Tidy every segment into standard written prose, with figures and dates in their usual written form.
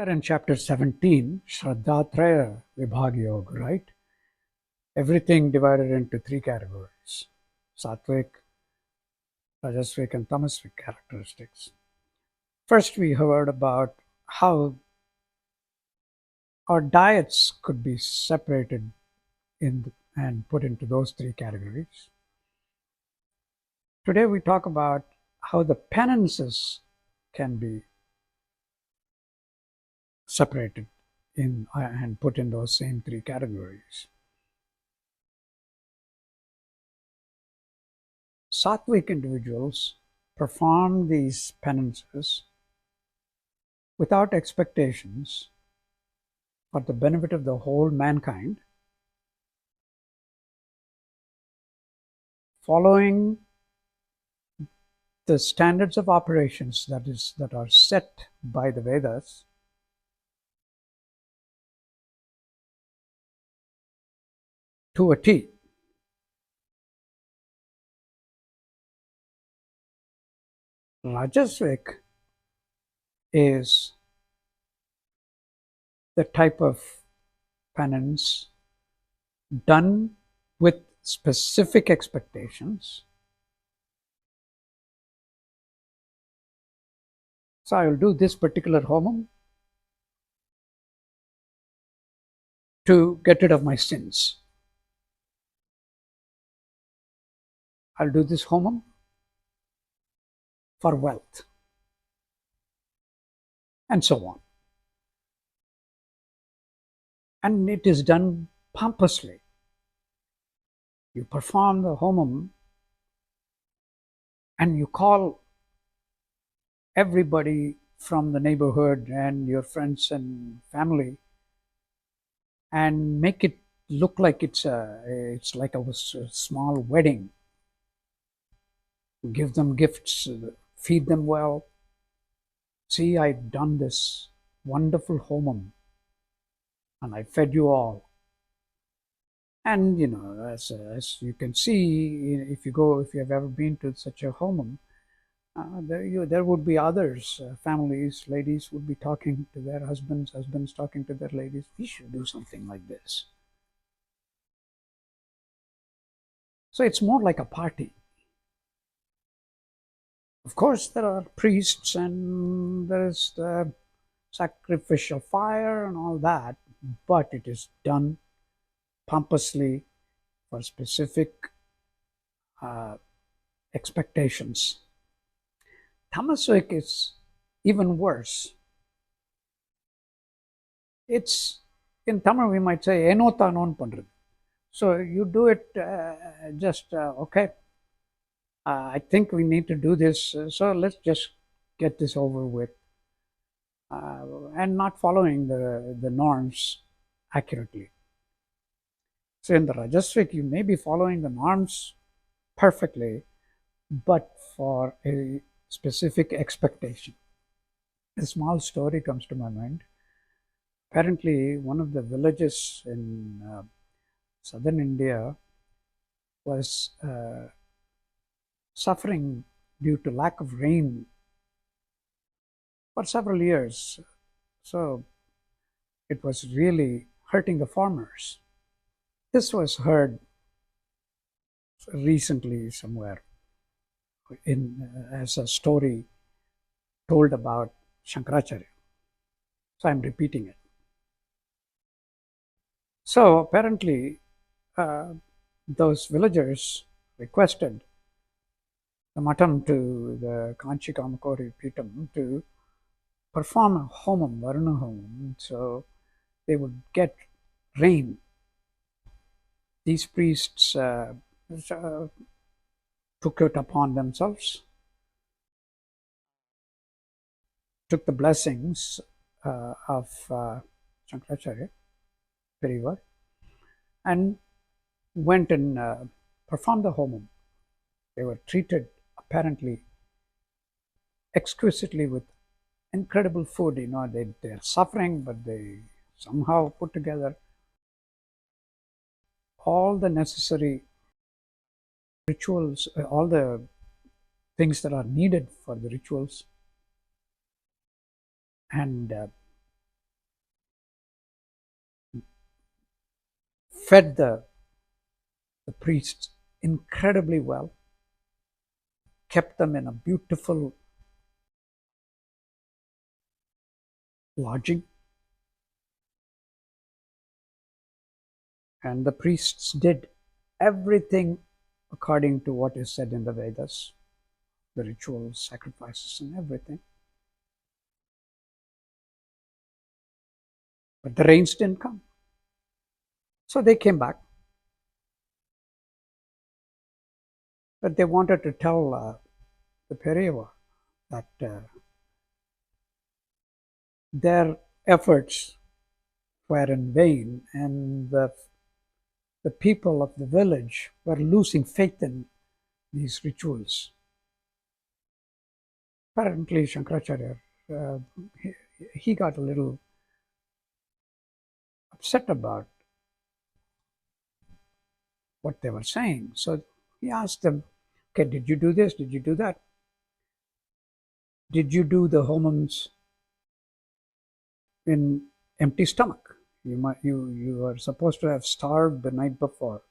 are in chapter 17, Śhraddhātraya Vibhāg Yoga, right? Everything divided into three categories: sattvic, rajasic, and tamasic characteristics. First, we heard about how our diets could be separated and put into those three categories. Today, we talk about how the penances can be separated and put in those same three categories. Sattvic individuals perform these penances without expectations for the benefit of the whole mankind, following the standards of operations that are set by the Vedas, to a T. Rajasic is the type of penance done with specific expectations. So I will do this particular homam to get rid of my sins. I'll do this homam for wealth, and so on. And it is done pompously. You perform the homam and you call everybody from the neighborhood and your friends and family and make it look like it's like a small wedding. Give them gifts, feed them well. See, I've done this wonderful homam and I fed you all. And as you can see, if you have ever been to such a homam, there would be others, families, ladies would be talking to their husbands, husbands talking to their ladies. We should do something like this. So it's more like a party. Of course, there are priests and there is the sacrificial fire and all that, but it is done pompously for specific expectations. Tamasic is even worse. It's, in Tamil we might say, enota non pandrathu. So you do it okay. I think we need to do this, so let's just get this over with, and not following the norms accurately. So in the Rajasic, you may be following the norms perfectly, but for a specific expectation. A small story comes to my mind. Apparently, one of the villages in southern India was suffering due to lack of rain for several years. So it was really hurting the farmers. This was heard recently somewhere as a story told about Shankaracharya. So I'm repeating it. So apparently those villagers requested the Matam to the Kanchipuram to perform a homam, Varuna Homam, so they would get rain. These priests took it upon themselves, took the blessings of Śhraddhātraya, Periyava, and went and performed the homam. They were treated apparently exquisitely with incredible food. They're suffering, but they somehow put together all the necessary rituals, all the things that are needed for the rituals, and fed the priests incredibly well, kept them in a beautiful lodging, and the priests did everything according to what is said in the Vedas, the rituals, sacrifices, and everything. But the rains didn't come. So they came back. But they wanted to tell the Periyava that their efforts were in vain, and the people of the village were losing faith in these rituals. Apparently, Shankaracharya, he got a little upset about what they were saying. So he asked them, okay, did you do this? Did you do that? Did you do the homams in empty stomach? You were supposed to have starved the night before.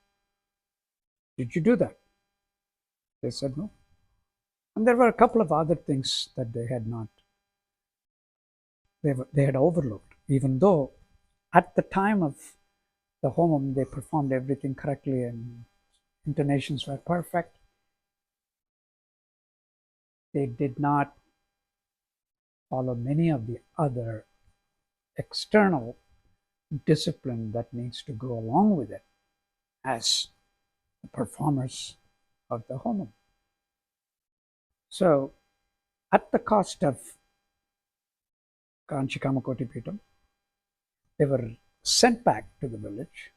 Did you do that? They said no. And there were a couple of other things that they had not, they had overlooked, even though at the time of the homam they performed everything correctly and intonations were perfect. They did not follow many of the other external discipline that needs to go along with it as the performers of the homam. So, at the cost of Kanchipuram, they were sent back to the village,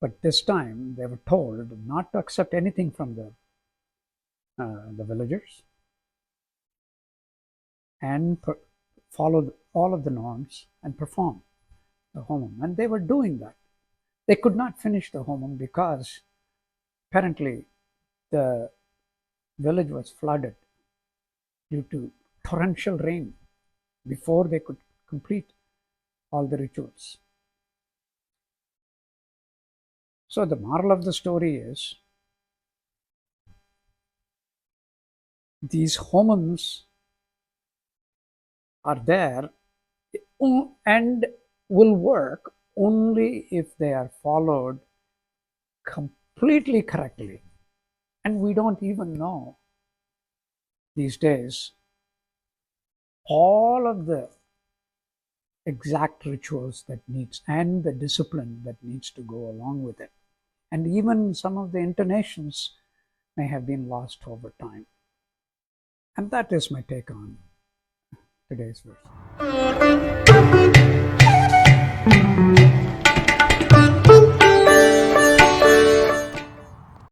but this time they were told not to accept anything from the villagers and follow all of the norms and perform the homam. And they were doing that. They could not finish the homam because apparently the village was flooded due to torrential rain before they could complete all the rituals. So the moral of the story is these homams are there and will work only if they are followed completely correctly. And we don't even know these days all of the exact rituals that needs and the discipline that needs to go along with it. And even some of the intonations may have been lost over time. And that is my take on today's verse.